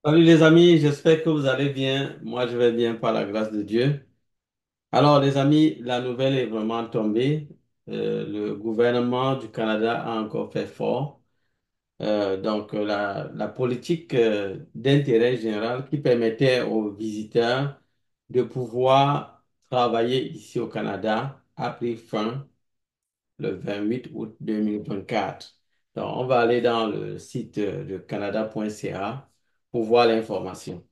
Salut les amis, j'espère que vous allez bien. Moi, je vais bien par la grâce de Dieu. Alors les amis, la nouvelle est vraiment tombée. Le gouvernement du Canada a encore fait fort. La politique d'intérêt général qui permettait aux visiteurs de pouvoir travailler ici au Canada a pris fin le 28 août 2024. Donc, on va aller dans le site de canada.ca pour voir l'information.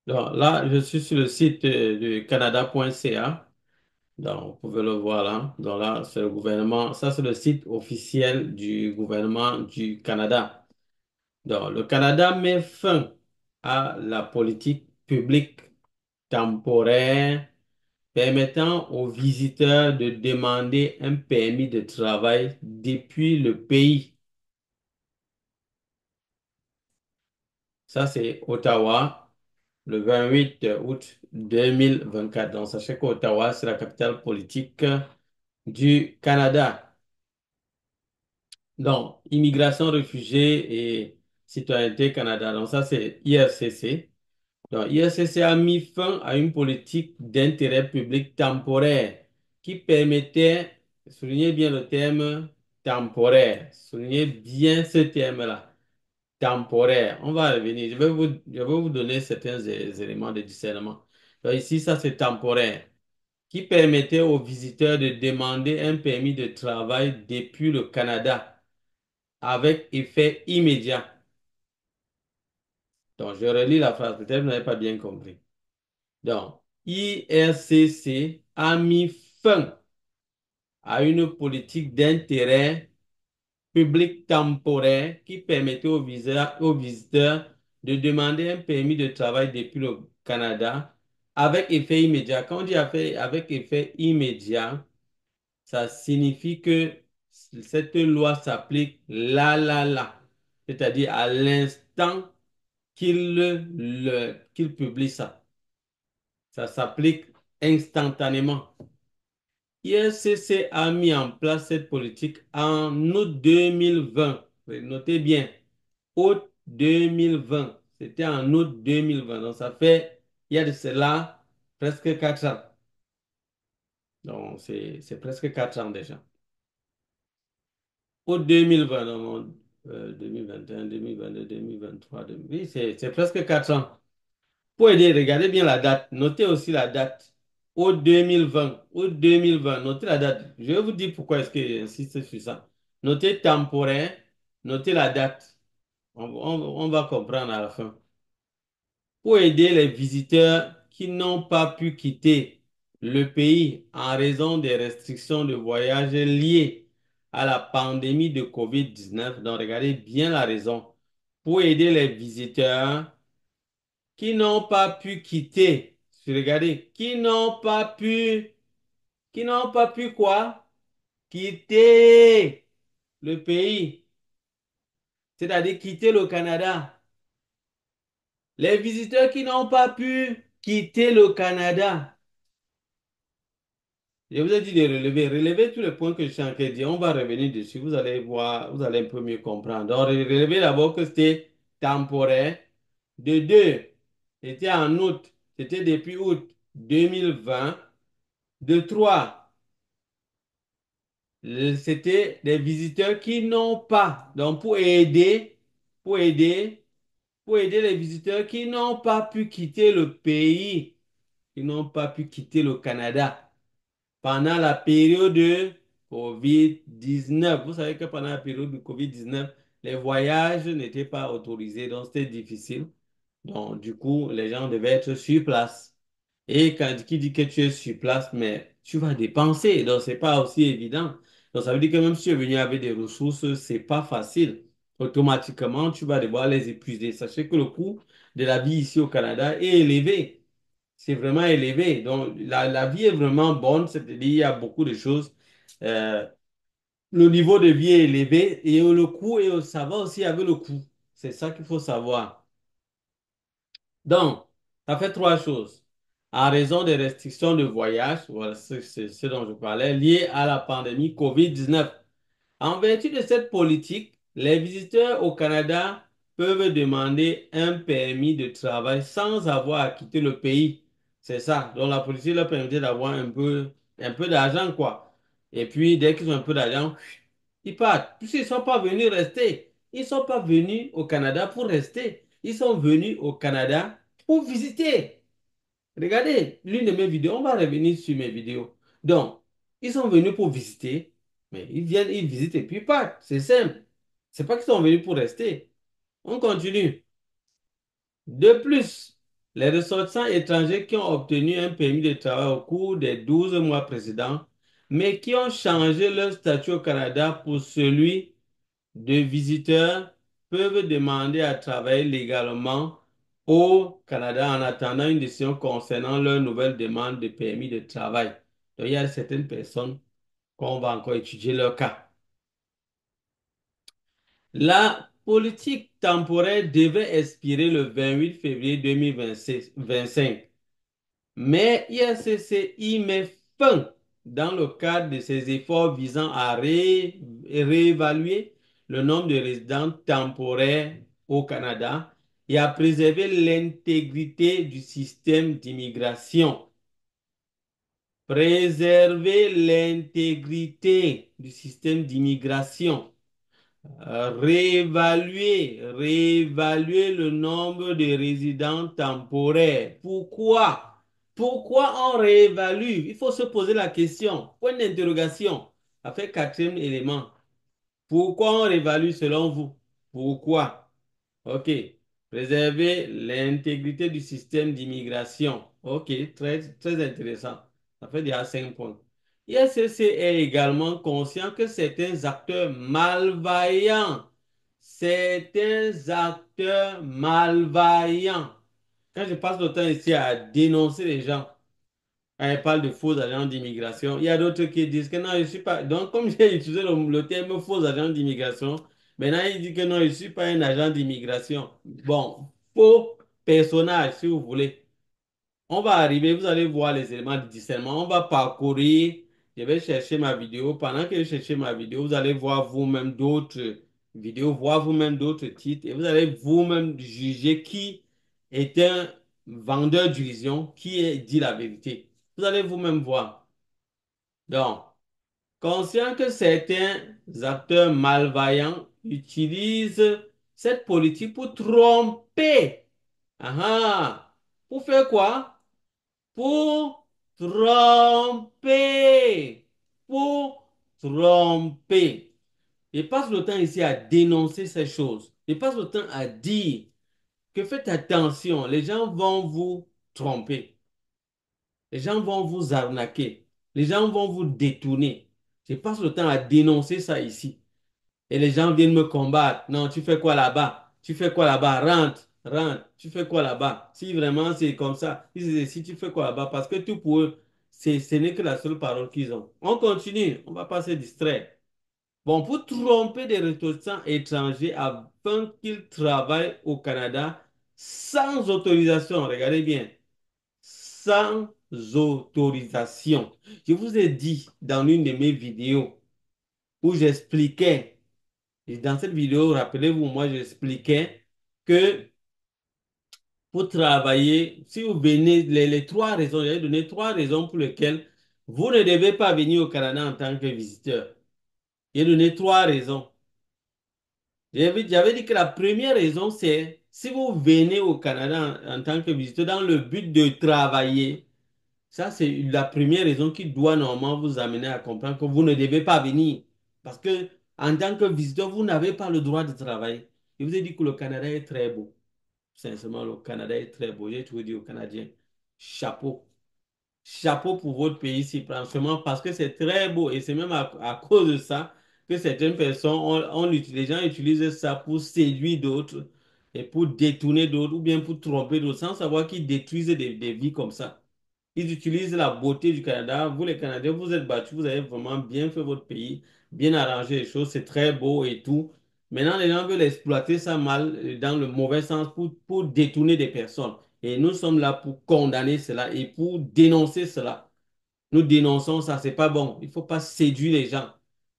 Donc là, je suis sur le site du canada.ca. Donc, vous pouvez le voir là. Donc là, c'est le gouvernement. Ça, c'est le site officiel du gouvernement du Canada. Donc, le Canada met fin à la politique publique temporaire permettant aux visiteurs de demander un permis de travail depuis le pays. Ça, c'est Ottawa, le 28 août 2024. Donc, sachez qu'Ottawa, c'est la capitale politique du Canada. Donc, immigration, réfugiés et citoyenneté Canada. Donc, ça, c'est IRCC. Donc, IRCC a mis fin à une politique d'intérêt public temporaire qui permettait, soulignez bien le terme temporaire, soulignez bien ce terme-là, temporaire. On va revenir. Je vais vous donner certains éléments de discernement. Donc, ici, ça, c'est temporaire qui permettait aux visiteurs de demander un permis de travail depuis le Canada avec effet immédiat. Donc, je relis la phrase, peut-être que vous n'avez pas bien compris. Donc, IRCC a mis fin à une politique d'intérêt public temporaire qui permettait aux visiteurs de demander un permis de travail depuis le Canada avec effet immédiat. Quand on dit avec effet immédiat, ça signifie que cette loi s'applique là, c'est-à-dire à l'instant qu'il publie ça. Ça s'applique instantanément. IRCC a mis en place cette politique en août 2020. Notez bien, août 2020. C'était en août 2020. Donc ça fait, il y a de cela presque 4 ans. Donc c'est presque 4 ans déjà. Août 2020, donc, 2021, 2022, 2023, oui, c'est presque 4 ans. Pour aider, regardez bien la date. Notez aussi la date. Août 2020. Août 2020. Notez la date. Je vais vous dire pourquoi est-ce que j'insiste sur ça. Notez temporaire. Notez la date. On va comprendre à la fin. Pour aider les visiteurs qui n'ont pas pu quitter le pays en raison des restrictions de voyage liées à la pandémie de COVID-19. Donc, regardez bien la raison. Pour aider les visiteurs qui n'ont pas pu quitter, regardez, qui n'ont pas pu quoi? Quitter le pays, c'est-à-dire quitter le Canada. Les visiteurs qui n'ont pas pu quitter le Canada. Je vous ai dit de relever, relevez tous les points que je suis en train de dire. On va revenir dessus. Vous allez voir, vous allez un peu mieux comprendre. Donc, relevez d'abord que c'était temporaire. De deux, c'était en août. C'était depuis août 2020. De trois, c'était des visiteurs qui n'ont pas. Donc, pour aider, pour aider les visiteurs qui n'ont pas pu quitter le pays, qui n'ont pas pu quitter le Canada pendant la période de COVID-19. Vous savez que pendant la période de COVID-19, les voyages n'étaient pas autorisés, donc c'était difficile. Donc, du coup, les gens devaient être sur place. Et quand qui dit que tu es sur place, mais tu vas dépenser, donc c'est pas aussi évident. Donc, ça veut dire que même si tu es venu avec des ressources, c'est pas facile. Automatiquement, tu vas devoir les épuiser. Sachez que le coût de la vie ici au Canada est élevé. c'est vraiment élevé. Donc, la vie est vraiment bonne, c'est-à-dire il y a beaucoup de choses. Euh, le niveau de vie est élevé et le coût, et ça va aussi avec le coût. C'est ça qu'il faut savoir. Donc, ça fait trois choses. En raison des restrictions de voyage, voilà, c'est ce dont je parlais, liées à la pandémie COVID-19. En vertu de cette politique, les visiteurs au Canada peuvent demander un permis de travail sans avoir à quitter le pays. C'est ça. Donc la politique leur permettait d'avoir un peu d'argent, quoi. Et puis, dès qu'ils ont un peu d'argent, ils partent. Puisqu'ils ne sont pas venus rester. Ils ne sont pas venus au Canada pour rester. Ils sont venus au Canada pour visiter. Regardez l'une de mes vidéos. On va revenir sur mes vidéos. Donc, ils sont venus pour visiter, mais ils viennent, ils visitent et puis ils partent. C'est simple. C'est pas qu'ils sont venus pour rester. On continue. De plus, les ressortissants étrangers qui ont obtenu un permis de travail au cours des 12 mois précédents, mais qui ont changé leur statut au Canada pour celui de visiteurs, peuvent demander à travailler légalement au Canada en attendant une décision concernant leur nouvelle demande de permis de travail. Donc, il y a certaines personnes qu'on va encore étudier leur cas. La politique temporaire devait expirer le 28 février 2025, mais IRCC y met fin dans le cadre de ses efforts visant à réévaluer le nombre de résidents temporaires au Canada et à préserver l'intégrité du système d'immigration. Préserver l'intégrité du système d'immigration. Réévaluer le nombre de résidents temporaires. Pourquoi? Pourquoi on réévalue? Il faut se poser la question. Point d'interrogation. Ça fait quatrième élément. Pourquoi on réévalue selon vous? Pourquoi? OK. Préserver l'intégrité du système d'immigration. OK, très, très intéressant. Ça fait déjà 5 points. ISCC est également conscient que certains acteurs malveillants, quand je passe le temps ici à dénoncer les gens, quand ils parlent de faux agents d'immigration, il y a d'autres qui disent que non, je ne suis pas. Donc, comme j'ai utilisé le terme faux agent d'immigration, maintenant il dit que non, je ne suis pas un agent d'immigration. Bon, faux personnage, si vous voulez. On va arriver, vous allez voir les éléments de discernement. On va parcourir. Je vais chercher ma vidéo. Pendant que je cherche ma vidéo, vous allez voir vous-même d'autres vidéos, voir vous-même d'autres titres et vous allez vous-même juger qui est un vendeur d'illusion, dit la vérité. Vous allez vous-même voir. Donc, conscient que certains acteurs malveillants utilisent cette politique pour tromper. Ah ah. Pour faire quoi? Pour tromper. Pour tromper. Il passe le temps ici à dénoncer ces choses. Il passe le temps à dire que faites attention, les gens vont vous tromper. Les gens vont vous arnaquer. Les gens vont vous détourner. Je passe le temps à dénoncer ça ici. Et les gens viennent me combattre. Non, tu fais quoi là-bas? Tu fais quoi là-bas? Rentre, rentre. Tu fais quoi là-bas? Si vraiment c'est comme ça, si tu fais quoi là-bas, parce que tout pour eux, ce n'est que la seule parole qu'ils ont. On continue, on ne va pas se distraire. Bon, pour tromper des ressortissants étrangers afin qu'ils travaillent au Canada sans autorisation, regardez bien, sans autorisation. Je vous ai dit dans l'une de mes vidéos où j'expliquais. Et dans cette vidéo, rappelez-vous, moi, j'expliquais que pour travailler, si vous venez, les trois raisons, j'ai donné trois raisons pour lesquelles vous ne devez pas venir au Canada en tant que visiteur. J'ai donné trois raisons. J'avais dit que la première raison, c'est si vous venez au Canada en tant que visiteur dans le but de travailler, ça, c'est la première raison qui doit normalement vous amener à comprendre que vous ne devez pas venir. Parce que en tant que visiteur, vous n'avez pas le droit de travailler. Je vous ai dit que le Canada est très beau. Sincèrement, le Canada est très beau. J'ai toujours dit aux Canadiens, chapeau. Chapeau pour votre pays, si franchement, parce que c'est très beau. Et c'est même à cause de ça que certaines personnes, les gens utilisent ça pour séduire d'autres. et pour détourner d'autres ou bien pour tromper d'autres sans savoir qu'ils détruisent des vies comme ça. Ils utilisent la beauté du Canada. Vous, les Canadiens, vous êtes battus, vous avez vraiment bien fait votre pays, bien arrangé les choses, c'est très beau et tout. Maintenant, les gens veulent exploiter ça mal, dans le mauvais sens, pour détourner des personnes. Et nous sommes là pour condamner cela et pour dénoncer cela. Nous dénonçons ça, c'est pas bon. Il faut pas séduire les gens.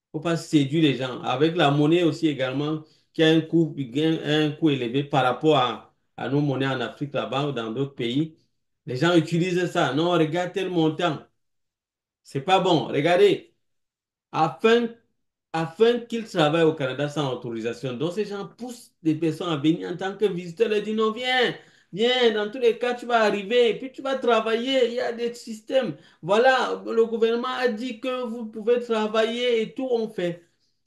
Il faut pas séduire les gens. Avec la monnaie aussi également, qui a un coût élevé par rapport à nos monnaies en Afrique là-bas ou dans d'autres pays. Les gens utilisent ça. Non, regarde tel montant. C'est pas bon. Regardez, afin, afin qu'ils travaillent au Canada sans autorisation. Donc, ces gens poussent des personnes à venir en tant que visiteurs. Ils disent non, viens, viens, dans tous les cas, tu vas arriver, et puis tu vas travailler. Il y a des systèmes. Voilà, le gouvernement a dit que vous pouvez travailler et tout, on fait.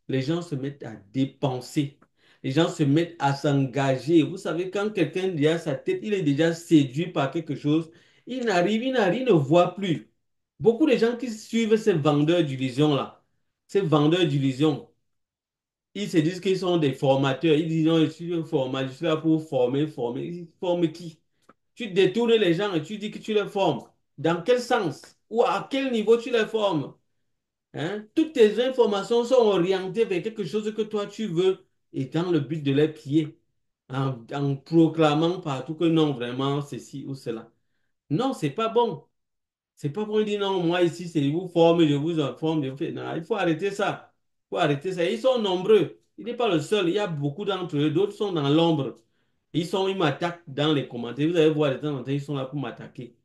Les gens se mettent à dépenser. Les gens se mettent à s'engager. Vous savez, quand quelqu'un a sa tête, il est déjà séduit par quelque chose, il ne voit plus. Beaucoup de gens qui suivent ces vendeurs d'illusions-là, ces vendeurs d'illusions, ils se disent qu'ils sont des formateurs. Ils disent non, je suis un formateur, je suis là pour former, former. Ils forment qui? Tu détournes les gens et tu dis que tu les formes. Dans quel sens? Ou à quel niveau tu les formes? Hein? Toutes tes informations sont orientées vers quelque chose que toi tu veux et dans le but de les piller, en proclamant partout que non, vraiment, ceci ou cela. Non, c'est pas bon. C'est pas pour dire non, moi ici, c'est je vous forme, je vous informe, je vous fais. Non, il faut arrêter ça. Il faut arrêter ça. Ils sont nombreux. Il n'est pas le seul. Il y a beaucoup d'entre eux. D'autres sont dans l'ombre. Ils m'attaquent dans les commentaires. Vous allez voir de temps en temps, ils sont là pour m'attaquer.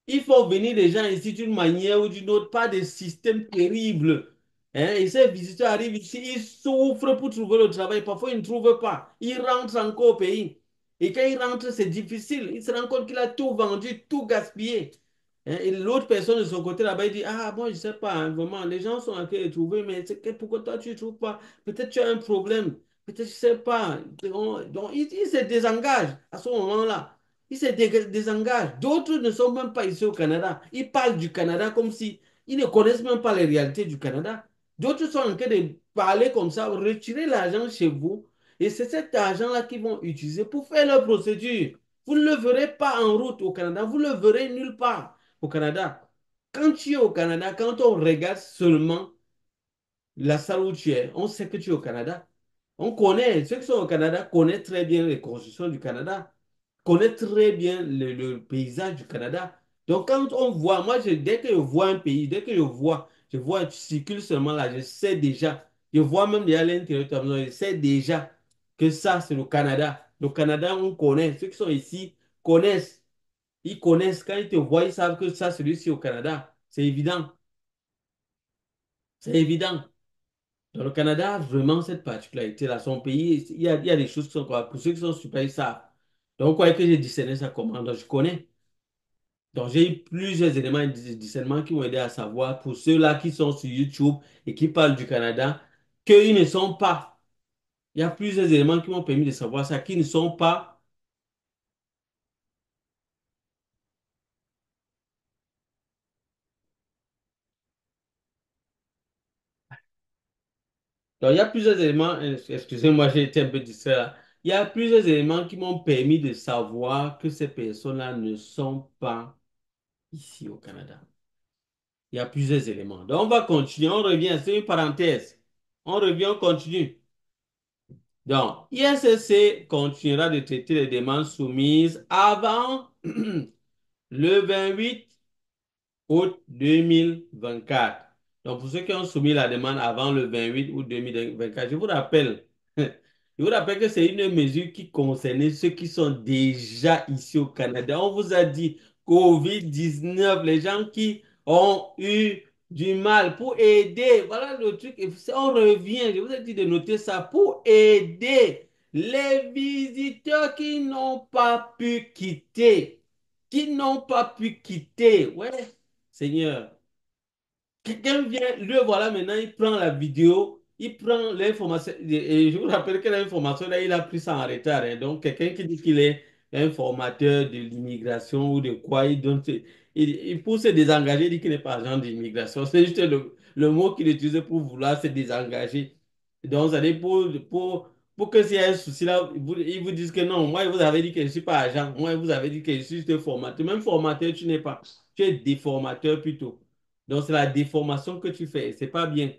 Il faut venir les gens ici d'une manière ou d'une autre, pas des systèmes terribles. Hein? Et ces visiteurs arrivent ici, ils souffrent pour trouver le travail. Parfois, ils ne trouvent pas. Ils rentrent encore au pays. Et quand ils rentrent, c'est difficile. Ils se rendent compte qu'il a tout vendu, tout gaspillé. Hein, et l'autre personne de son côté là-bas, il dit, ah bon, je ne sais pas, hein, vraiment, les gens sont en train de trouver, mais pourquoi toi tu ne trouves pas? Peut-être tu as un problème, peut-être je ne sais pas. Donc, il se désengage à ce moment-là. Il se désengage. D'autres ne sont même pas ici au Canada. Ils parlent du Canada comme si ils ne connaissent même pas les réalités du Canada. D'autres sont en train de parler comme ça, retirer l'argent chez vous. Et c'est cet argent-là qu'ils vont utiliser pour faire leur procédure. Vous ne le verrez pas en route au Canada, vous ne le verrez nulle part au Canada. Quand tu es au Canada, quand on regarde seulement la salle où tu es, on sait que tu es au Canada. On connaît, ceux qui sont au Canada connaissent très bien les constructions du Canada, connaissent très bien le paysage du Canada. Donc quand on voit, moi, dès que je vois un pays, dès que je vois, tu circules seulement là, je sais déjà, je vois même déjà l'intérieur de ta maison, je sais déjà que ça, c'est le Canada. Le Canada, on connaît, ceux qui sont ici connaissent. Ils connaissent, quand ils te voient, ils savent que ça, celui-ci au Canada. C'est évident. C'est évident. Dans le Canada, vraiment, cette particularité-là, son pays, il y a des choses qui sont quoi. Pour ceux qui sont super, ils savent. Donc, quoi que j'ai discerné ça comment? Donc, je connais. Donc, j'ai eu plusieurs éléments de discernement qui m'ont aidé à savoir, pour ceux-là qui sont sur YouTube et qui parlent du Canada, qu'ils ne sont pas. Il y a plusieurs éléments qui m'ont permis de savoir ça, qui ne sont pas. Donc, il y a plusieurs éléments, excusez-moi, j'ai été un peu distrait là. Il y a plusieurs éléments qui m'ont permis de savoir que ces personnes-là ne sont pas ici au Canada. Il y a plusieurs éléments. Donc, on va continuer, on revient, c'est une parenthèse. On revient, on continue. Donc, ISSC continuera de traiter les demandes soumises avant le 28 août 2024. Donc, pour ceux qui ont soumis la demande avant le 28 août 2024, je vous rappelle que c'est une mesure qui concernait ceux qui sont déjà ici au Canada. On vous a dit COVID-19, les gens qui ont eu du mal pour aider. Voilà le truc. On revient, je vous ai dit de noter ça pour aider les visiteurs qui n'ont pas pu quitter. Qui n'ont pas pu quitter. Ouais. Seigneur, quelqu'un vient, le voilà maintenant, il prend la vidéo, il prend l'information, et je vous rappelle que l'information, là, il a pris ça en retard. Hein. Donc, quelqu'un qui dit qu'il est un formateur de l'immigration ou de quoi, pour se désengager, il dit qu'il n'est pas agent d'immigration. C'est juste le mot qu'il utilise pour vouloir se désengager. Donc, ça dit pour pour que s'il y a un souci là, ils vous disent que non, moi, vous avez dit que je ne suis pas agent, moi, vous avez dit que je suis juste formateur. Même formateur, tu n'es pas. Tu es déformateur plutôt. Donc, c'est la déformation que tu fais. C'est pas bien.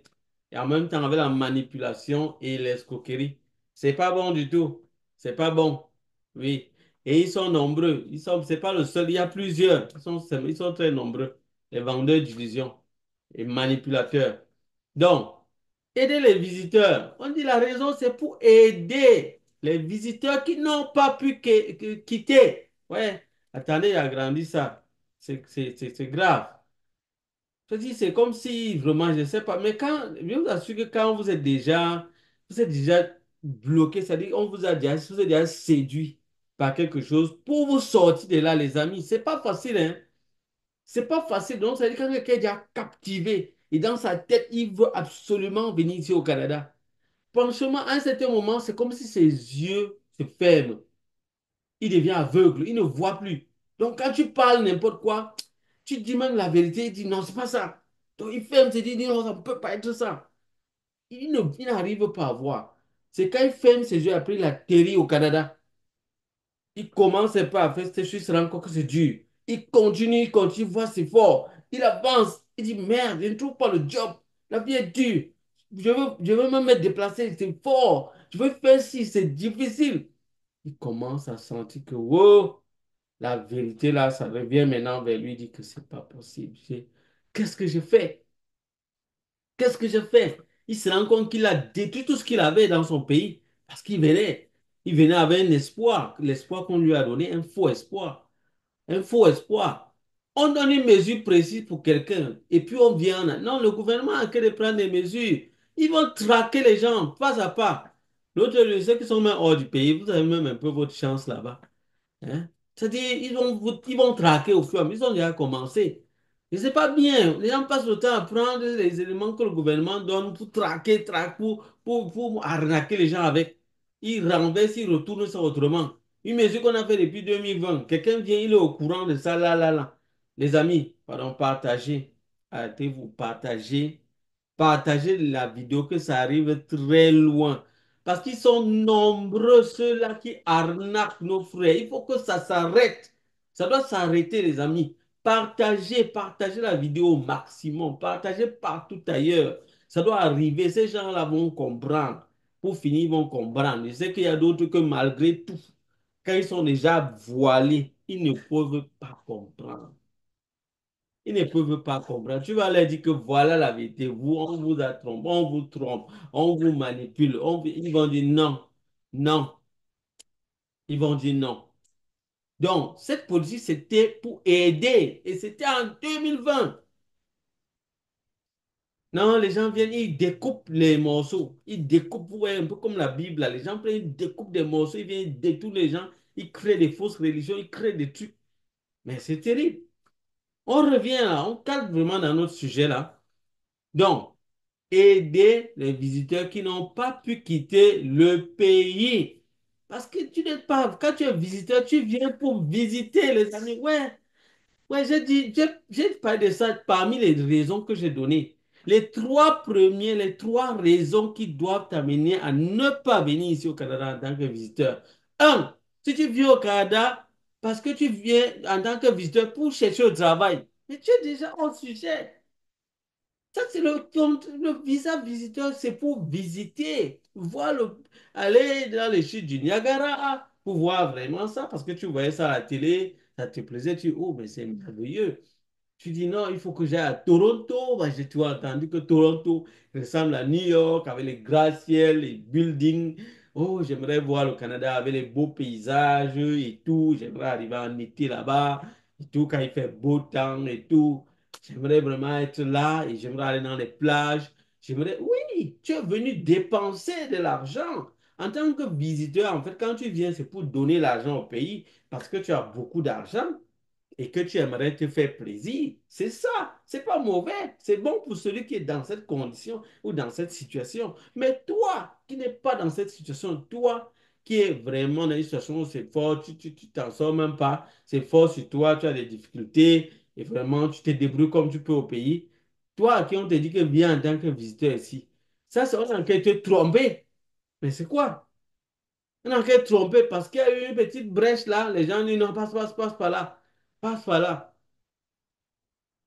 Et en même temps, avec la manipulation et l'escroquerie. C'est pas bon du tout. C'est pas bon. Oui. Et ils sont nombreux. C'est pas le seul. Il y a plusieurs. Ils sont très nombreux. Les vendeurs d'illusions et manipulateurs. Donc, aider les visiteurs. On dit la raison, c'est pour aider les visiteurs qui n'ont pas pu quitter. Ouais, attendez, il a grandi ça. C'est grave. Je dis, c'est comme si vraiment, je ne sais pas, mais quand, je vous assure que quand vous êtes déjà bloqué, c'est-à-dire on vous êtes déjà séduit par quelque chose pour vous sortir de là, les amis. C'est pas facile, hein. C'est pas facile. Donc, ça veut dire que quand quelqu'un est déjà captivé et dans sa tête, il veut absolument venir ici au Canada. Franchement, à un certain moment, c'est comme si ses yeux se ferment. Il devient aveugle, il ne voit plus. Donc, quand tu parles n'importe quoi, tu dis même la vérité, il dit non, c'est pas ça. Donc, il ferme ses yeux, il dit non, ça ne peut pas être ça. Il n'arrive pas à voir. C'est quand il ferme ses yeux, après il atterrit au Canada. Il commence pas à faire cette chose, il se rend compte que c'est dur. Il continue, voit c'est fort. Il avance, il dit merde, je ne trouve pas le job. La vie est dure. Je veux même me déplacer, c'est fort. Je veux faire ci, c'est difficile. Il commence à sentir que, wow, la vérité là, ça revient maintenant vers lui, il dit que c'est pas possible. Qu'est-ce que je fais? Qu'est-ce que je fais? Il se rend compte qu'il a détruit tout ce qu'il avait dans son pays parce qu'il venait. Il venait avec un espoir, l'espoir qu'on lui a donné, un faux espoir. Un faux espoir. On donne une mesure précise pour quelqu'un et puis on vient. Non, le gouvernement a que de prendre des mesures. Ils vont traquer les gens pas à pas. L'autre, ceux qui sont même hors du pays, vous avez même un peu votre chance là-bas. Hein? C'est-à-dire, ils vont traquer au fur et à mesure. Ils ont déjà commencé. Et c'est pas bien. Les gens passent le temps à prendre les éléments que le gouvernement donne pour pour arnaquer les gens avec. Ils renversent, ils retournent ça autrement. Une mesure qu'on a fait depuis 2020. Quelqu'un vient, il est au courant de ça, là, là, là. Les amis, pardon, partagez. Arrêtez-vous, partagez. Partagez la vidéo que ça arrive très loin. Parce qu'ils sont nombreux, ceux-là qui arnaquent nos frères. Il faut que ça s'arrête. Ça doit s'arrêter, les amis. Partagez, partagez la vidéo au maximum. Partagez partout ailleurs. Ça doit arriver. Ces gens-là vont comprendre. Pour finir, ils vont comprendre. Je sais qu'il y a d'autres que malgré tout, quand ils sont déjà voilés, ils ne peuvent pas comprendre. Ils ne peuvent pas comprendre. Tu vas leur dire que voilà la vérité. Vous, on vous a trompé, on vous trompe, on vous manipule. Ils vont dire non, non. Ils vont dire non. Donc, cette politique, c'était pour aider. Et c'était en 2020. Non, les gens viennent, ils découpent les morceaux. Ils découpent, ouais, un peu comme la Bible, là. Les gens prennent, ils découpent des morceaux, ils viennent détruire les gens. Ils créent des fausses religions, ils créent des trucs. Mais c'est terrible. On revient là, on cadre vraiment dans notre sujet là. Donc, aider les visiteurs qui n'ont pas pu quitter le pays. Parce que tu n'es pas, quand tu es visiteur, tu viens pour visiter les amis. Ouais, ouais, j'ai parlé de ça parmi les raisons que j'ai données. Les trois raisons qui doivent t'amener à ne pas venir ici au Canada en tant que visiteur. Un, si tu viens au Canada parce que tu viens en tant que visiteur pour chercher au travail, mais tu es déjà hors sujet. Ça, c'est le visa visiteur, c'est pour visiter, aller dans les chutes du Niagara, pour voir vraiment ça, parce que tu voyais ça à la télé, ça te plaisait, tu dis, oh, mais c'est merveilleux. Tu dis non, il faut que j'aille à Toronto. Bah, j'ai toujours entendu que Toronto ressemble à New York avec les gratte-ciels, les buildings. Oh, j'aimerais voir le Canada avec les beaux paysages et tout. J'aimerais arriver en été là-bas et tout, quand il fait beau temps et tout. J'aimerais vraiment être là et j'aimerais aller dans les plages. J'aimerais, oui, tu es venu dépenser de l'argent. En tant que visiteur, en fait, quand tu viens, c'est pour donner l'argent au pays parce que tu as beaucoup d'argent et que tu aimerais te faire plaisir. C'est ça. C'est pas mauvais. C'est bon pour celui qui est dans cette condition ou dans cette situation. Mais toi qui n'es pas dans cette situation, toi qui es vraiment dans une situation où c'est fort, tu t'en sors même pas, c'est fort sur toi, tu as des difficultés et vraiment tu te débrouilles comme tu peux au pays. Toi à qui on te dit que viens en tant que visiteur ici. Ça, c'est on a te tromper. Mais c'est quoi? On a qu'à tromper parce qu'il y a eu une petite brèche là. Les gens disent non, passe par là. Passe par là.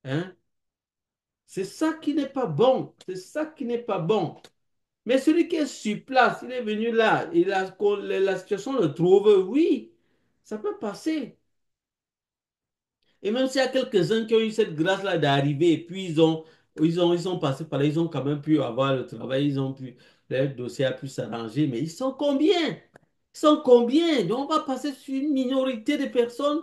Hein? C'est ça qui n'est pas bon. C'est ça qui n'est pas bon. Mais celui qui est sur place, il est venu là, la situation le trouve, oui, ça peut passer. Et même s'il y a quelques-uns qui ont eu cette grâce-là d'arriver, et puis ils sont passés par là, ils ont quand même pu avoir le travail, ils ont pu, leur dossier a pu s'arranger, mais ils sont combien? Ils sont combien? Donc on va passer sur une minorité de personnes,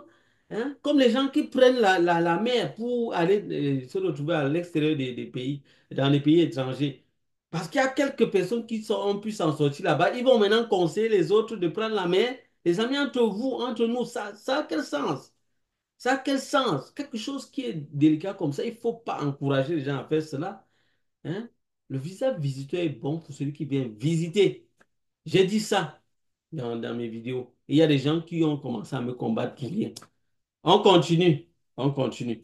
hein, comme les gens qui prennent la mer pour aller se retrouver à l'extérieur des pays, dans les pays étrangers. Parce qu'il y a quelques personnes ont pu s'en sortir là-bas, ils vont maintenant conseiller les autres de prendre la mer. Les amis, entre vous, entre nous, ça a quel sens? Ça a quel sens? Quelque chose qui est délicat comme ça, il ne faut pas encourager les gens à faire cela. Hein? Le visa visiteur est bon pour celui qui vient visiter. J'ai dit ça dans mes vidéos. Et il y a des gens qui ont commencé à me combattre pour rien. On continue. On continue.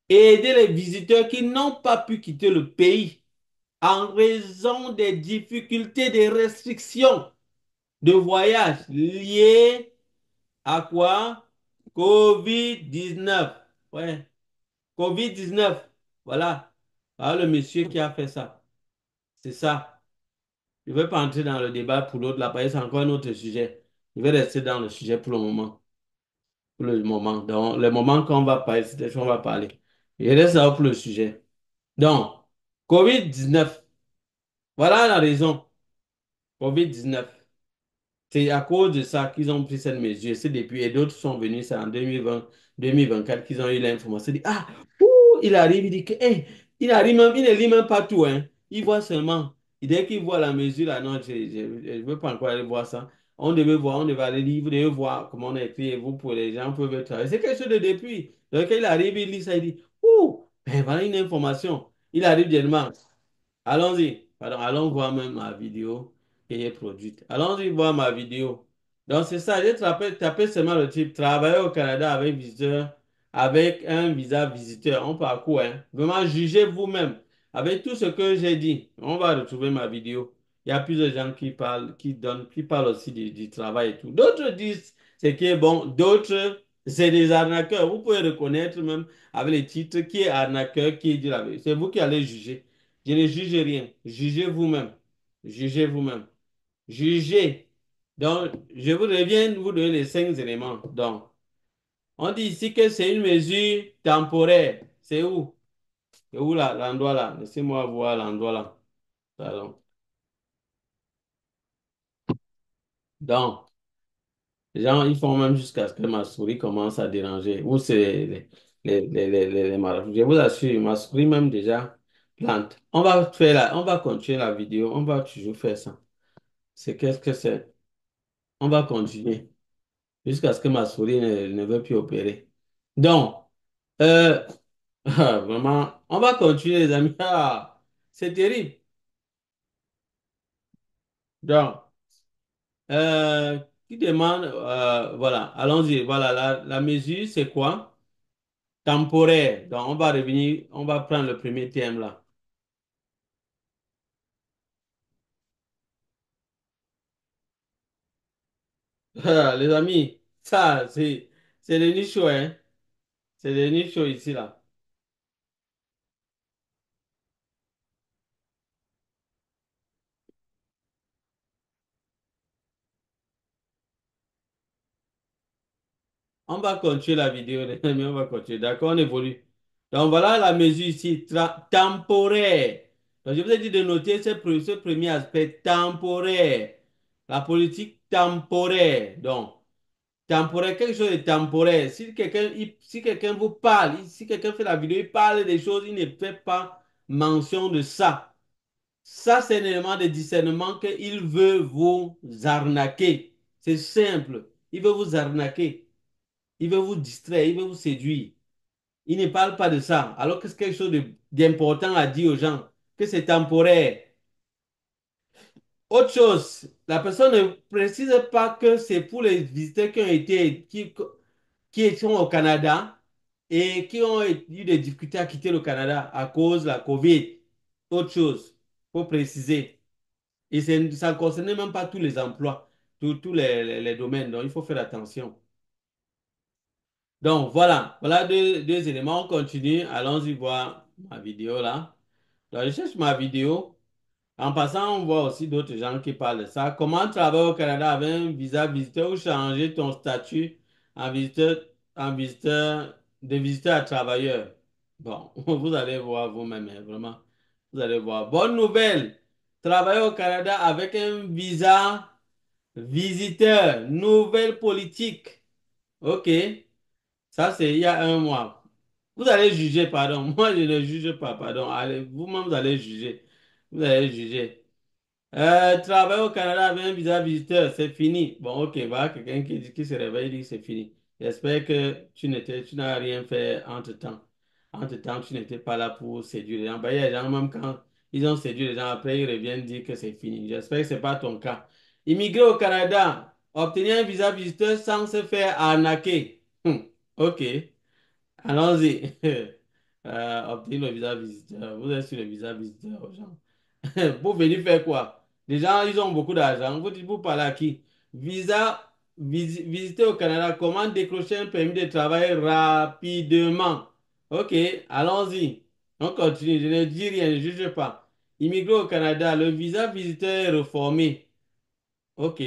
Aider les visiteurs qui n'ont pas pu quitter le pays en raison des difficultés, des restrictions de voyage liées à quoi? Covid-19. Ouais. Covid-19. Voilà. Voilà le monsieur qui a fait ça. C'est ça. Je ne vais pas entrer dans le débat pour l'autre là, parce que c'est encore un autre sujet. Je vais rester dans le sujet pour le moment. Pour le moment. Donc, le moment qu'on va parler, c'est on va parler. Je reste là pour le sujet. Donc, Covid-19. Voilà la raison. Covid-19. C'est à cause de ça qu'ils ont pris cette mesure. C'est depuis, et d'autres sont venus, c'est en 2020, 2024 qu'ils ont eu l'information. Ils disent, ah, ouh, il arrive, il dit que, hey, il arrive même, il ne lit même pas tout, hein. Il voit seulement. Et dès qu'il voit la mesure, là, non, je ne veux pas encore aller voir ça. On devait aller lire, vous devez voir comment on a écrit, et vous, pour les gens, peuvent travailler. C'est quelque chose de depuis. Donc, quand il arrive, il lit ça, il dit, ouh, ben voilà une information. Il arrive directement. Allons-y. Pardon, allons voir même ma vidéo qui est produite. Allons-y voir ma vidéo. Donc, c'est ça. J'ai tapé seulement le type travailler au Canada avec visiteur, avec un visa visiteur. On parcourt, hein. Vraiment, jugez vous-même. Avec tout ce que j'ai dit, on va retrouver ma vidéo. Il y a plusieurs gens qui parlent, qui parlent aussi du travail et tout. D'autres disent ce qui est bon. D'autres, c'est des arnaqueurs. Vous pouvez reconnaître même avec les titres qui est arnaqueur, qui dit la vérité. C'est vous qui allez juger. Je ne juge rien. Jugez vous-même. Jugez vous-même. Jugez. Donc, je voudrais bien vous donner les 5 éléments. Donc, on dit ici que c'est une mesure temporaire. C'est où? C'est où là, l'endroit là? Laissez-moi voir l'endroit là. Pardon. Donc, les gens, ils font même jusqu'à ce que ma souris commence à déranger. Ou c'est les marabouts. Je vous assure, ma souris même déjà plante. On va continuer la vidéo. On va toujours faire ça. C'est qu'est-ce que c'est? On va continuer jusqu'à ce que ma souris ne veut plus opérer. Donc, euh, vraiment, on va continuer, les amis. Ah, c'est terrible. Donc, euh, qui demande, voilà, allons-y. Voilà, la mesure, c'est quoi? Temporaire. Donc, on va revenir, on va prendre le premier thème là. Les amis, ça, c'est le nicho, hein? C'est le nicho ici là. On va continuer la vidéo, les amis, on va continuer. D'accord, on évolue. Donc voilà la mesure ici, temporaire. Donc je vous ai dit de noter ce premier aspect temporaire. La politique temporaire. Donc, temporaire, quelque chose de temporaire. Si quelqu'un vous parle, si quelqu'un fait la vidéo, il parle des choses, il ne fait pas mention de ça. Ça, c'est un élément de discernement qu'il veut vous arnaquer. C'est simple. Il veut vous arnaquer. Il veut vous distraire, il veut vous séduire. Il ne parle pas de ça, alors que c'est quelque chose d'important à dire aux gens, que c'est temporaire. Autre chose, la personne ne précise pas que c'est pour les visiteurs qui sont au Canada et qui ont eu des difficultés à quitter le Canada à cause de la COVID. Autre chose, il faut préciser. Et ça ne concernait même pas tous les emplois. tous les domaines. Donc, il faut faire attention. Donc, voilà deux éléments. On continue. Allons-y voir ma vidéo là. Donc, je cherche ma vidéo. En passant, on voit aussi d'autres gens qui parlent de ça. Comment travailler au Canada avec un visa visiteur ou changer ton statut en visiteur, de visiteur à travailleur? Bon, vous allez voir vous-même, hein, vraiment. Vous allez voir. Bonne nouvelle. Travailler au Canada avec un visa visiteur. Nouvelle politique. OK. Ça, c'est il y a un mois. Vous allez juger, pardon. Moi, je ne juge pas, pardon. Allez, vous-même, vous allez juger. Vous allez juger. Travailler au Canada avec un visa visiteur, c'est fini. Bon, ok, voilà quelqu'un qui se réveille et dit que c'est fini. J'espère que tu n'as rien fait entre-temps. Entre-temps, tu n'étais pas là pour séduire les gens. Ben, il y a des gens, même quand ils ont séduit les gens, après, ils reviennent dire que c'est fini. J'espère que ce n'est pas ton cas. Immigrer au Canada, obtenir un visa visiteur sans se faire arnaquer. Ok, allons-y. Obtenir le visa visiteur. Vous êtes sur le visa visiteur aux gens. Pour venir faire quoi? Les gens, ils ont beaucoup d'argent. Vous parlez à qui? Visiter au Canada, comment décrocher un permis de travail rapidement? Ok, allons-y. On continue. Je ne dis rien, je ne juge pas. Immigrer au Canada, le visa visiteur est reformé. Ok,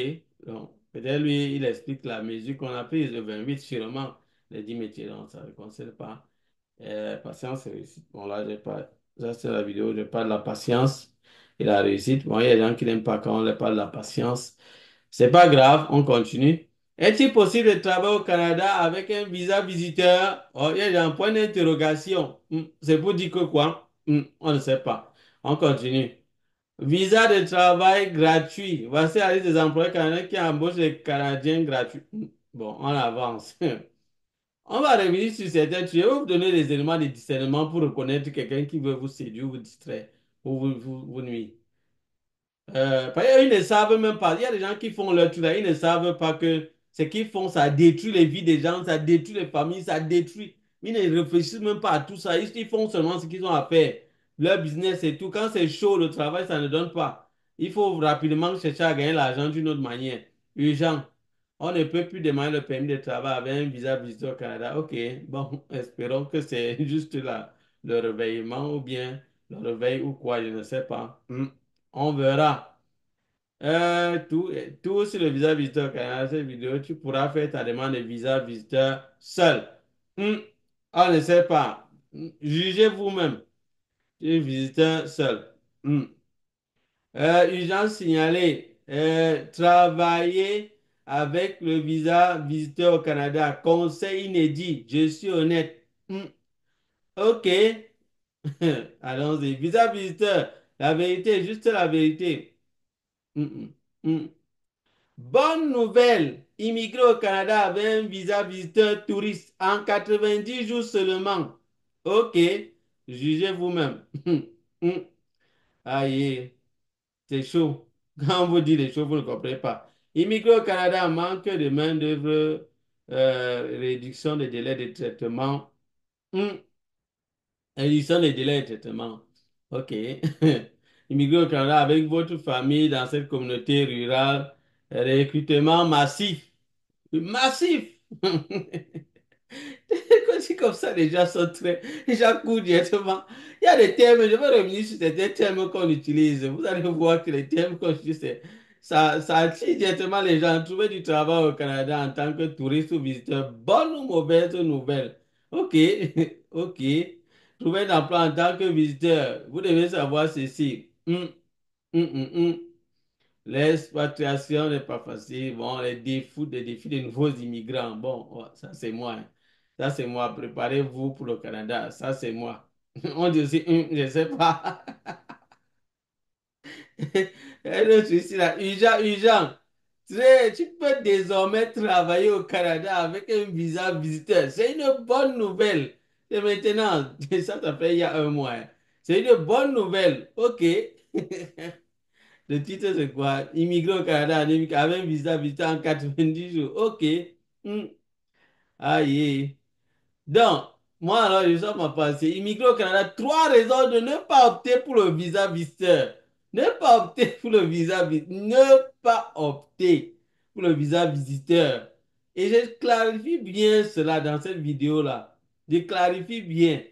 donc peut-être lui, il explique la mesure qu'on a prise, le 28 sûrement. Il a dit, mais non, ça ne le concerne pas. Patience et réussite. Bon, là, j'ai pas. Ça, c'est la vidéo, je parle de la patience et la réussite. Bon, il y a des gens qui n'aiment pas quand on leur parle de la patience. C'est pas grave, on continue. Est-il possible de travailler au Canada avec un visa visiteur? Oh, il y a un point d'interrogation. C'est pour dire que quoi? On ne sait pas. On continue. Visa de travail gratuit. Voici la liste des employés canadiens qui embauchent les Canadiens gratuits. Bon, on avance. On va revenir sur certains trucs. Je vais vous donner des éléments de discernement pour reconnaître quelqu'un qui veut vous séduire, vous distraire ou vous nuire. Parce qu'ils ne savent même pas. Il y a des gens qui font leur truc là, ils ne savent pas que ce qu'ils font, ça détruit les vies des gens, ça détruit les familles, ça détruit. Ils ne réfléchissent même pas à tout ça. Ils font seulement ce qu'ils ont à faire. Leur business et tout. Quand c'est chaud, le travail, ça ne donne pas. Il faut rapidement chercher à gagner l'argent d'une autre manière. Urgent. On ne peut plus demander le permis de travail avec un visa visiteur au Canada. OK, bon, espérons que c'est juste là, le réveillement ou bien le réveil ou quoi, je ne sais pas. On verra. Tout sur le visa visiteur au Canada, cette vidéo, tu pourras faire ta demande de visa visiteur seul. Hmm, On ne sait pas. Jugez vous-même. Tu es visiteur seul. Hmm. Urgence signalée. Travailler avec le visa visiteur au Canada. Conseil inédit. Je suis honnête. OK. Allons-y. Visa visiteur. La vérité, juste la vérité. Hmm, hmm, hmm. Bonne nouvelle. Immigrer au Canada avec un visa visiteur touriste en 90 jours seulement. OK. Jugez vous-même. Aïe. C'est chaud. Quand on vous dit les choses, vous ne comprenez pas. Immigrer au Canada, manque de main-d'œuvre, réduction des délais de traitement. Hmm, Réduction des délais de traitement. OK. Immigrer au Canada avec votre famille dans cette communauté rurale. Recrutement massif. Massif! Quand c'est comme ça, les gens sont très. Les gens courent directement. Il y a des termes, je vais revenir sur ces termes qu'on utilise. Vous allez voir que les termes qu'on utilise, ça attire directement les gens. Trouver du travail au Canada en tant que touriste ou visiteur, bonne ou mauvaise nouvelle. OK, OK. Trouver un emploi en tant que visiteur, vous devez savoir ceci. Hum, hum, hum. L'expatriation n'est pas facile. Bon, les défis des nouveaux immigrants. Bon, ouais, ça c'est moi, hein. Ça c'est moi. Préparez-vous pour le Canada. Ça c'est moi. On dit aussi, je ne sais pas. Un autre ici là, urgent. Tu peux désormais travailler au Canada avec un visa visiteur. C'est une bonne nouvelle. Et maintenant, ça fait il y a un mois, hein. C'est une bonne nouvelle. OK. Le titre, c'est quoi? Immigrer au Canada avec un visa visiteur en 90 jours. OK. Hmm. Aïe. Donc, moi, alors, je sors ma pensée. Immigrer au Canada, trois raisons de ne pas opter pour le visa visiteur. Ne pas opter pour le visa visiteur. Ne pas opter. pour le visa visiteur. Et je clarifie bien cela dans cette vidéo-là. Je clarifie bien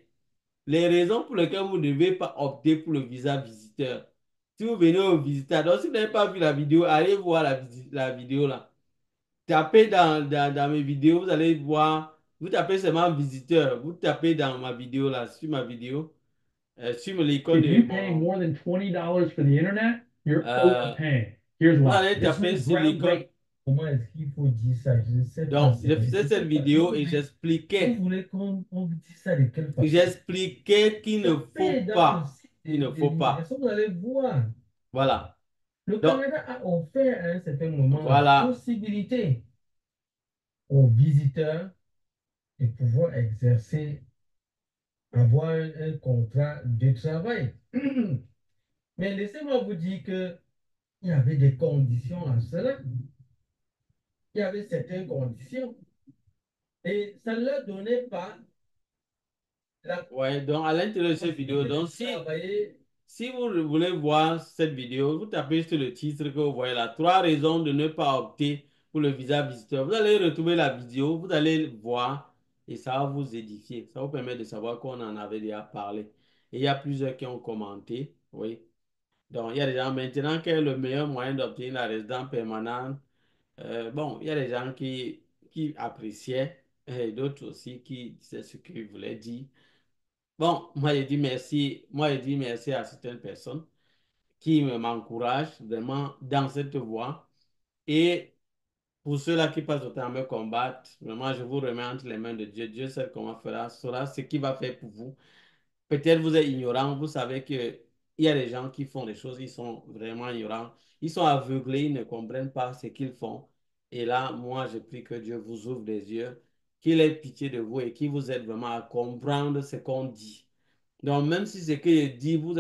les raisons pour lesquelles vous ne devez pas opter pour le visa visiteur. Si vous venez au visiteur, donc si vous n'avez pas vu la vidéo, allez voir la vidéo là. Tapez dans mes vidéos, vous allez voir, vous tapez seulement visiteur, vous tapez dans ma vidéo là, sur ma vidéo, sur l'icône If de you pay mon... more than $20 for the internet, you're euh, overpaying. Here's vous why. allez This taper one's sur l'icône. groundbreaking. Comment est-ce qu'il faut dire ça? Je ne sais pas. Donc, je faisais Je cette sais pas. Vous vidéo et voulez, vous j'expliquais, voulez qu'on vous dise ça de quelle façon? j'expliquais qu'il ne faut Tapez dans le pas, site il ne de faut pas. l'immigration, vous allez voir. Voilà. Le Donc, Canada a offert à un certain moment la voilà. possibilité aux visiteurs de pouvoir exercer, avoir un contrat de travail. Mais laissez-moi vous dire que il y avait des conditions à cela. Il y avait certaines conditions. Et ça ne leur donnait pas la Ouais, donc à l'intérieur de cette vidéo, possibilité de donc travailler. si vous voulez voir cette vidéo, vous tapez sur le titre que vous voyez là, trois raisons de ne pas opter pour le visa visiteur. Vous allez retrouver la vidéo, vous allez voir et ça va vous édifier. Ça vous permet de savoir qu'on en avait déjà parlé. Et il y a plusieurs qui ont commenté, oui. Donc, il y a des gens maintenant quel est le meilleur moyen d'obtenir la résidence permanente. Bon, il y a des gens qui appréciaient et d'autres aussi qui disaient ce qu'ils voulaient dire. Bon, moi, je dis merci. Moi, je dis merci à certaines personnes qui m'encouragent vraiment dans cette voie. Et pour ceux-là qui passent autant à me combattre, vraiment, je vous remets entre les mains de Dieu. Dieu sait comment fera, saura ce qu'il va faire pour vous. Peut-être vous êtes ignorant, vous savez que il y a des gens qui font des choses, ils sont vraiment ignorants. Ils sont aveuglés, ils ne comprennent pas ce qu'ils font. Et là, moi, je prie que Dieu vous ouvre les yeux, qu'il ait pitié de vous et qu'il vous aide vraiment à comprendre ce qu'on dit. Donc, même si c'est que je dis, vous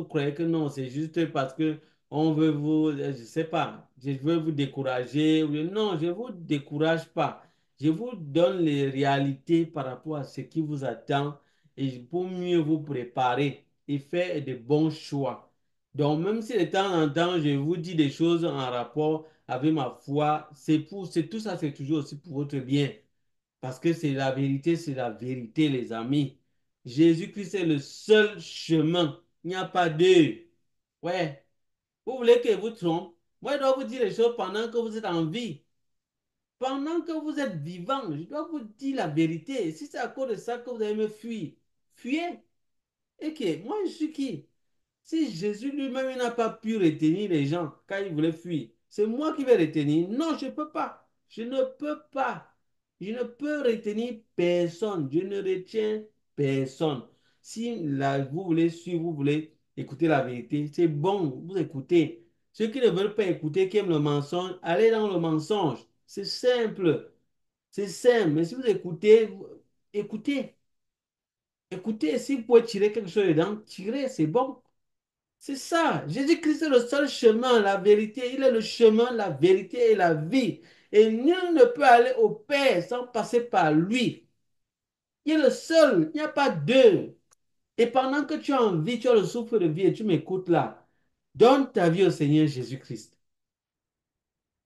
croyez que non, c'est juste parce que on veut vous, je sais pas, je veux vous décourager. Non, je ne vous décourage pas. Je vous donne les réalités par rapport à ce qui vous attend et pour mieux vous préparer et faire de bons choix. Donc, même si de temps en temps, je vous dis des choses en rapport avec ma foi, c'est tout ça, c'est toujours aussi pour votre bien. Parce que c'est la vérité, les amis. Jésus-Christ est le seul chemin. Il n'y a pas deux. Ouais. Vous voulez que je vous trompe? Moi, je dois vous dire les choses pendant que vous êtes en vie. Pendant que vous êtes vivant, je dois vous dire la vérité. Si c'est à cause de ça que vous allez me fuir, fuyez. Et que moi, je suis qui? Si Jésus lui-même il n'a pas pu retenir les gens quand il voulait fuir, c'est moi qui vais retenir. Non, je ne peux pas. Je ne peux pas. Je ne peux retenir personne. Je ne retiens personne. Si vous voulez suivre, vous voulez écouter la vérité, c'est bon, vous écoutez. Ceux qui ne veulent pas écouter, qui aiment le mensonge, allez dans le mensonge. C'est simple. C'est simple. Mais si vous écoutez, écoutez. Écoutez, si vous pouvez tirer quelque chose dedans, tirez, c'est bon. C'est ça. Jésus-Christ est le seul chemin, la vérité. Il est le chemin, la vérité et la vie. Et nul ne peut aller au Père sans passer par lui. Il est le seul. Il n'y a pas deux. Et pendant que tu as envie, tu as le souffle de vie et tu m'écoutes là, donne ta vie au Seigneur Jésus-Christ.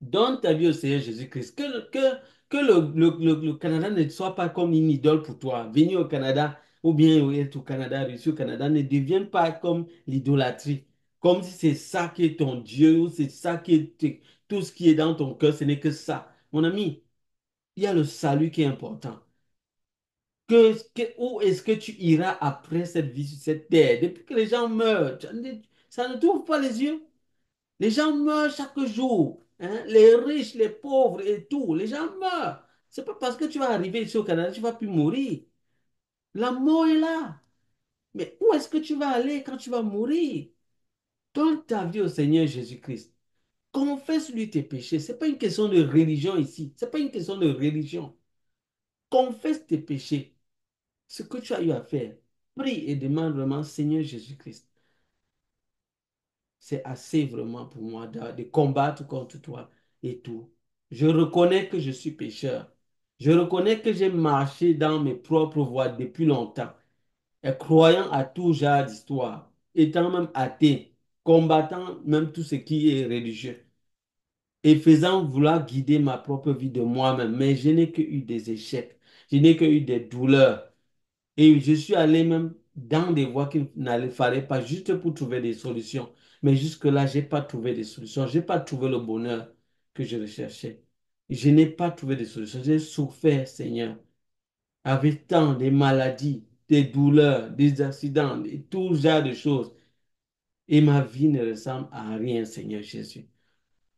Donne ta vie au Seigneur Jésus-Christ. Que le Canada ne soit pas comme une idole pour toi. Venir au Canada ou bien être au Canada, réussir au Canada, ne devienne pas comme l'idolâtrie. Comme si c'est ça qui est ton Dieu ou c'est ça qui est tout ce qui est dans ton cœur, ce n'est que ça. Mon ami, il y a le salut qui est important. Où est-ce que tu iras après cette vie sur cette terre? Depuis que les gens meurent, ça ne t'ouvre pas les yeux. Les gens meurent chaque jour, hein. Les riches, les pauvres et tout. Les gens meurent. C'est pas parce que tu vas arriver ici au Canada, tu vas plus mourir. La mort est là. Mais où est-ce que tu vas aller quand tu vas mourir? Donne ta vie au Seigneur Jésus-Christ. Confesse-lui tes péchés. C'est pas une question de religion ici. C'est pas une question de religion. Confesse tes péchés. Ce que tu as eu à faire. Prie et demande vraiment, Seigneur Jésus-Christ. C'est assez vraiment pour moi de combattre contre toi et tout. Je reconnais que je suis pécheur. Je reconnais que j'ai marché dans mes propres voies depuis longtemps, et croyant à tout genre d'histoire, étant même athée, combattant même tout ce qui est religieux. et faisant vouloir guider ma propre vie de moi-même. Mais je n'ai que eu des échecs, je n'ai que eu des douleurs. Et je suis allé même dans des voies qu'il n'allait fallait pas juste pour trouver des solutions. Mais jusque-là, j'ai pas trouvé des solutions. J'ai pas trouvé le bonheur que je recherchais. Je n'ai pas trouvé de solution. J'ai souffert, Seigneur, avec tant de maladies, des douleurs, des accidents, et tout genre de choses. Et ma vie ne ressemble à rien, Seigneur Jésus.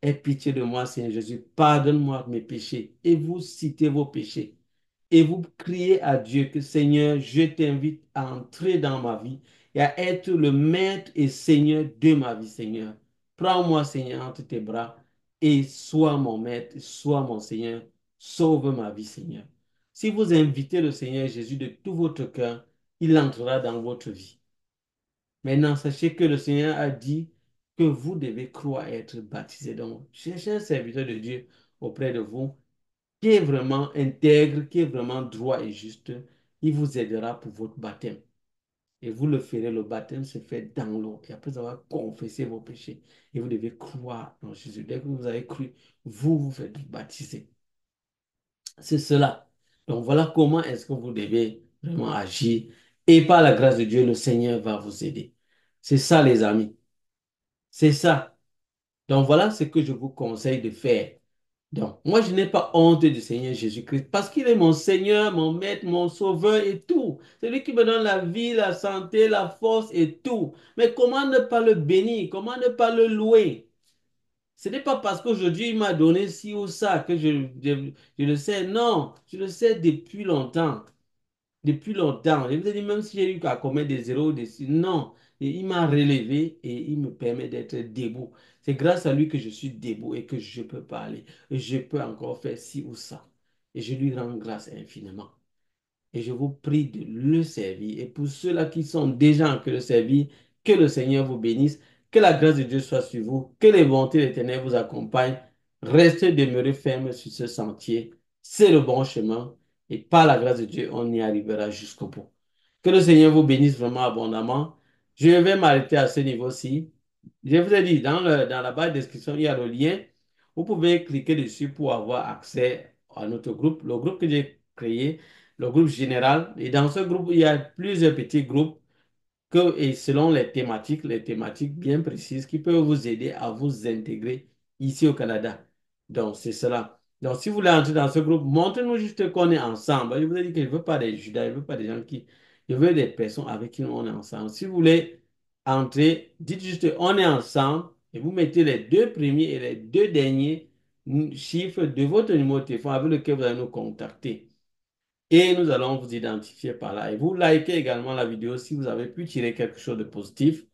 Aie pitié de moi, Seigneur Jésus. Pardonne-moi mes péchés. Et vous citez vos péchés. Et vous criez à Dieu que, Seigneur, je t'invite à entrer dans ma vie et à être le maître et Seigneur de ma vie, Seigneur. Prends-moi, Seigneur, entre tes bras et sois mon maître, sois mon Seigneur. Sauve ma vie, Seigneur. Si vous invitez le Seigneur Jésus de tout votre cœur, il entrera dans votre vie. Maintenant, sachez que le Seigneur a dit que vous devez croire et être baptisé. Donc, cherchez un serviteur de Dieu auprès de vous qui est vraiment intègre, qui est vraiment droit et juste. Il vous aidera pour votre baptême. Et vous le ferez, le baptême se fait dans l'eau. Et après avoir confessé vos péchés, et vous devez croire en Jésus. Dès que vous avez cru, vous vous faites baptiser. C'est cela. Donc voilà comment est-ce que vous devez vraiment agir. Et par la grâce de Dieu, le Seigneur va vous aider. C'est ça, les amis. C'est ça. Donc voilà ce que je vous conseille de faire. Donc, moi, je n'ai pas honte du Seigneur Jésus-Christ parce qu'il est mon Seigneur, mon Maître, mon Sauveur et tout. C'est lui qui me donne la vie, la santé, la force et tout. Mais comment ne pas le bénir? Comment ne pas le louer? Ce n'est pas parce qu'aujourd'hui il m'a donné ci ou ça que je le sais. Non, je le sais depuis longtemps. Depuis longtemps. Je vous ai dit, même si j'ai eu qu'à commettre des zéros, non. Et il m'a relevé et il me permet d'être debout. C'est grâce à lui que je suis debout et que je peux parler. Et je peux encore faire ci ou ça. Et je lui rends grâce infiniment. Et je vous prie de le servir. Et pour ceux-là qui sont déjà en que le servir, que le Seigneur vous bénisse, que la grâce de Dieu soit sur vous, que les bontés de l'Éternel vous accompagnent. Restez demeurés fermes sur ce sentier. C'est le bon chemin. Et par la grâce de Dieu, on y arrivera jusqu'au bout. Que le Seigneur vous bénisse vraiment abondamment. Je vais m'arrêter à ce niveau-ci. Je vous ai dit, dans la barre de description, il y a le lien. Vous pouvez cliquer dessus pour avoir accès à notre groupe. Le groupe que j'ai créé, le groupe général. Et dans ce groupe, il y a plusieurs petits groupes et selon les thématiques bien précises qui peuvent vous aider à vous intégrer ici au Canada. Donc, c'est cela. Donc, si vous voulez entrer dans ce groupe, montrez-nous juste qu'on est ensemble. Je vous ai dit que je ne veux pas des Judas, je ne veux pas des gens qui... Je veux des personnes avec qui on est ensemble. Si vous voulez entrer, dites juste on est ensemble et vous mettez les deux premiers et les deux derniers chiffres de votre numéro de téléphone avec lequel vous allez nous contacter. Et nous allons vous identifier par là. Et vous likez également la vidéo si vous avez pu tirer quelque chose de positif.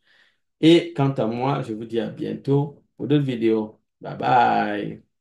Et quant à moi, je vous dis à bientôt pour d'autres vidéos. Bye bye.